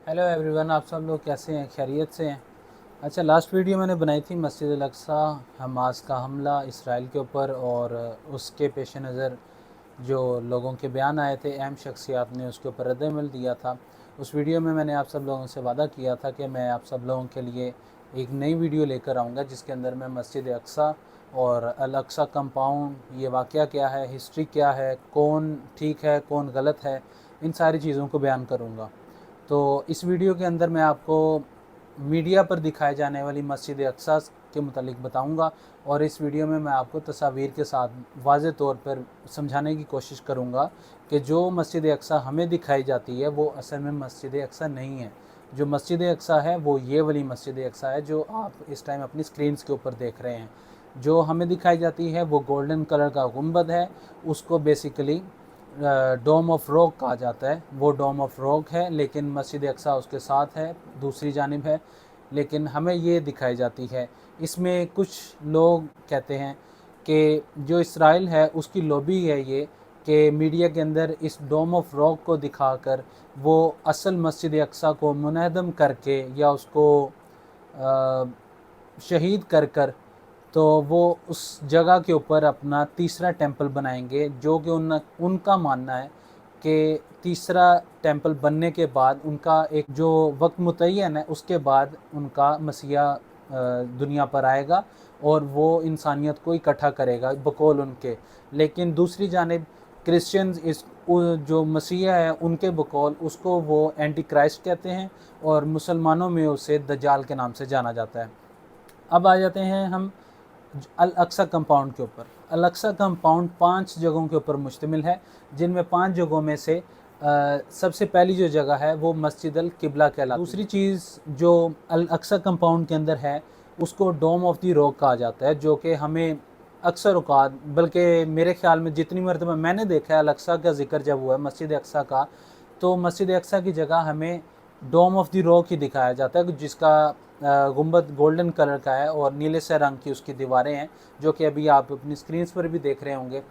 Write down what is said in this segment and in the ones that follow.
Hello everyone, आप सब लोग कैसे हैं? खैरियत से हैं? अच्छा, लास्ट वीडियो मैंने बनाई थी मस्जिद अल अक्सा, हमास का हमला इसराइल के ऊपर, और उसके पेश नज़र जो लोगों के बयान आए थे, अहम शख्सियात ने उसके ऊपर रद्द-ए-अमल दिया था। उस वीडियो में मैंने आप सब लोगों से वादा किया था कि मैं आप सब लोगों के लिए एक नई वीडियो लेकर आऊँगा जिसके अंदर मैं मस्जिद अक्सा और अल अक्सा कंपाउंड, ये वाक़या क्या है, हिस्ट्री क्या है, कौन ठीक है कौन गलत है, इन सारी चीज़ों को बयान करूँगा। तो इस वीडियो के अंदर मैं आपको मीडिया पर दिखाए जाने वाली मस्जिद अक्सा के मुतालिक बताऊंगा, और इस वीडियो में मैं आपको तस्वीर के साथ वाज़े तौर पर समझाने की कोशिश करूंगा कि जो मस्जिद अक्सा हमें दिखाई जाती है वो असल में मस्जिद अक्सा नहीं है। जो मस्जिद अक्सा है वो ये वाली मस्जिद अक्सा है जो आप इस टाइम अपनी स्क्रीन्स के ऊपर देख रहे हैं। जो हमें दिखाई जाती है वो गोल्डन कलर का गुंबद है, उसको बेसिकली डोम ऑफ रॉक कहा जाता है। वो डोम ऑफ रॉक है, लेकिन मस्जिद अक्सा उसके साथ है, दूसरी जानिब है, लेकिन हमें ये दिखाई जाती है। इसमें कुछ लोग कहते हैं कि जो इसराइल है उसकी लॉबी है ये, कि मीडिया के अंदर इस डोम ऑफ रॉक को दिखाकर वो असल मस्जिद अक्सा को मुनहदम करके या उसको शहीद कर कर तो वो उस जगह के ऊपर अपना तीसरा टेंपल बनाएंगे, जो कि उनका मानना है कि तीसरा टेंपल बनने के बाद उनका एक जो वक्त मुतय्यन है उसके बाद उनका मसीहा दुनिया पर आएगा और वो इंसानियत को इकट्ठा करेगा बकौल उनके। लेकिन दूसरी जानिब क्रिश्चियंस इस जो मसीहा है उनके बकौल उसको वो एंटी क्राइस्ट कहते हैं, और मुसलमानों में उसे दज्जाल के नाम से जाना जाता है। अब आ जाते हैं हम अल अक्सा कंपाउंड के ऊपर। अल अक्सा कंपाउंड 5 जगहों के ऊपर मुश्तमिल है, जिनमें 5 जगहों में से सबसे पहली जो जगह है वो मस्जिद अल किबला कहलाती है। दूसरी चीज़ जो अल अक्सा कंपाउंड के अंदर है उसको डोम ऑफ द रॉक कहा जाता है, जो कि हमें अक्सर औकात, बल्कि मेरे ख्याल में जितनी मरतबा मैंने देखा है अल अक्सा का जिक्र जब हुआ है मस्जिद अक्सा का, तो मस्जिद अक्सा की जगह हमें डोम ऑफ द रॉक ही दिखाया जाता है, जिसका गुंबद गोल्डन कलर का है और नीले से रंग की उसकी दीवारें हैं, जो कि अभी आप अपनी स्क्रीन्स पर भी देख रहे होंगे।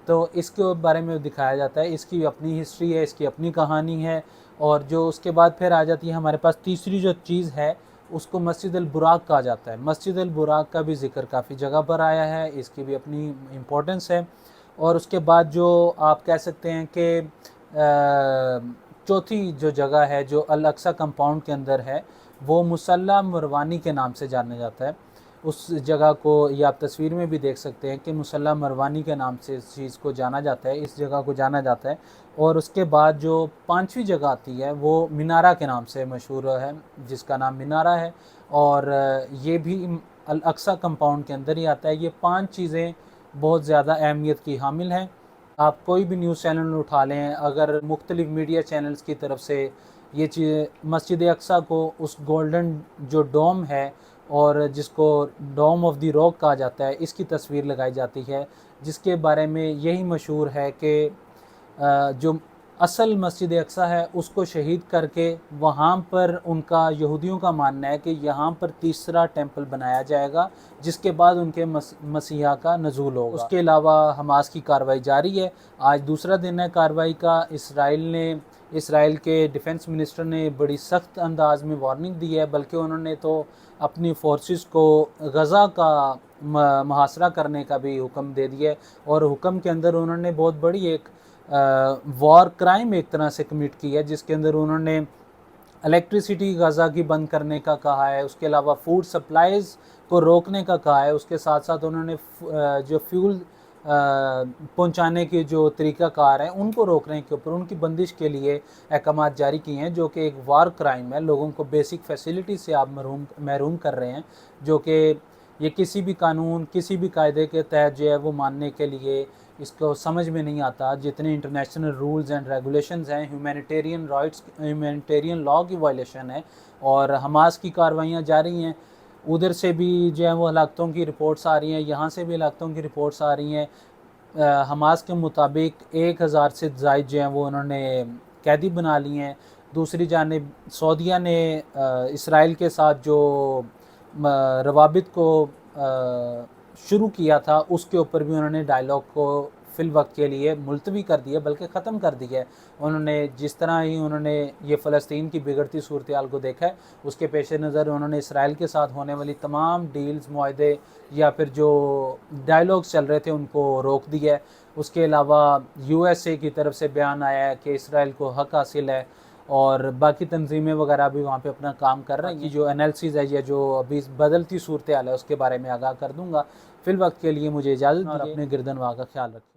तो इसके बारे में दिखाया जाता है, इसकी अपनी हिस्ट्री है, इसकी अपनी कहानी है। और जो उसके बाद फिर आ जाती है हमारे पास तीसरी जो चीज़ है उसको मस्जिद अल बुराक कहा जाता है। मस्जिद अल बुराक का भी जिक्र काफ़ी जगह पर आया है, इसकी भी अपनी इम्पोर्टेंस है। और उसके बाद जो आप कह सकते हैं कि चौथी जो जगह है जो अल अक्सा कंपाउंड के अंदर है वो मुसल्ला मरवानी के नाम से जाना जाता है। उस जगह को ये आप तस्वीर में भी देख सकते हैं कि मुसल्ला मरवानी के नाम से इस चीज़ को जाना जाता है, इस जगह को जाना जाता है। और उसके बाद जो 5वीं जगह आती है वो मीनारा के नाम से मशहूर है, जिसका नाम मीनारा है, और ये भी अल अक्सा कंपाउंड के अंदर ही आता है। ये 5 चीज़ें बहुत ज़्यादा अहमियत की हामिल हैं। आप कोई भी न्यूज़ चैनल उठा लें, अगर मुख्तलिफ़ मीडिया चैनल्स की तरफ से ये चीज़ मस्जिद अक्सा को उस गोल्डन जो डोम है और जिसको डोम ऑफ द रॉक कहा जाता है इसकी तस्वीर लगाई जाती है, जिसके बारे में यही मशहूर है कि जो असल मस्जिद अक्सा है उसको शहीद करके वहाँ पर उनका यहूदियों का मानना है कि यहाँ पर तीसरा टेंपल बनाया जाएगा जिसके बाद उनके मसीहा का नज़ूल होगा। उसके अलावा हमास की कार्रवाई जारी है, आज दूसरा दिन है कार्रवाई का। इसराइल के डिफेंस मिनिस्टर ने बड़ी सख्त अंदाज में वार्निंग दी है, बल्कि उन्होंने तो अपनी फोर्सेस को गज़ा का मुहासरा करने का भी हुक्म दे दिया है, और हुक्म के अंदर उन्होंने बहुत बड़ी एक वॉर क्राइम एक तरह से कमिट की है, जिसके अंदर उन्होंने इलेक्ट्रिसिटी गज़ा की बंद करने का कहा है, उसके अलावा फूड सप्लाईज़ को रोकने का कहा है, उसके साथ साथ उन्होंने जो फ्यूल पहुंचाने के जो तरीक़ाकार हैं उनको रोकने के ऊपर उनकी बंदिश के लिए अहकाम जारी किए हैं, जो कि एक वार क्राइम है। लोगों को बेसिक फैसिलिटी से आप महरूम कर रहे हैं, जो कि ये किसी भी कानून किसी भी कायदे के तहत जो है वो मानने के लिए इसको समझ में नहीं आता। जितने इंटरनेशनल रूल्स एंड रेगुलेशंस हैं, ह्यूमैनिटेरियन राइट्स, ह्यूमैनिटेरियन लॉ की वायलेशन है, और हमास की कार्रवाइयाँ जारी हैं। उधर से भी जो है वो हलाकतों की रिपोर्ट्स आ रही हैं, यहाँ से भी हलाकतों की रिपोर्ट्स आ रही हैं। हमास के मुताबिक 1000 से ज़ायद जो हैं वो उन्होंने कैदी बना लिए हैं। दूसरी जानिब सऊदीया ने इसराइल के साथ जो रवाबित को शुरू किया था उसके ऊपर भी उन्होंने डायलॉग को فی الوقت کے لیے ملتوی کر دی ہے بلکہ ختم کر دی ہے۔ انہوں نے جس طرح ہی انہوں نے یہ فلسطین کی بگڑتی صورتحال کو دیکھا ہے، اس کے پیش نظر انہوں نے اسرائیل کے ساتھ ہونے والی تمام ڈیلز، معاہدے یا پھر جو ڈائیلاگز چل رہے تھے ان کو روک دیا ہے۔ اس کے علاوہ یو ایس اے کی طرف سے بیان آیا ہے کہ اسرائیل کو حق حاصل ہے، اور باقی تنظیمیں وغیرہ بھی وہاں پہ اپنا کام کر رہے ہیں۔ جو انالیسز ہے یا جو ابھی بدلتی صورتحال ہے اس کے بارے میں آگاہ کر دوں گا۔ فی الوقت کے لیے مجھے اجازت دیجیے اور اپنے گردن واہ کا خیال رکھیں۔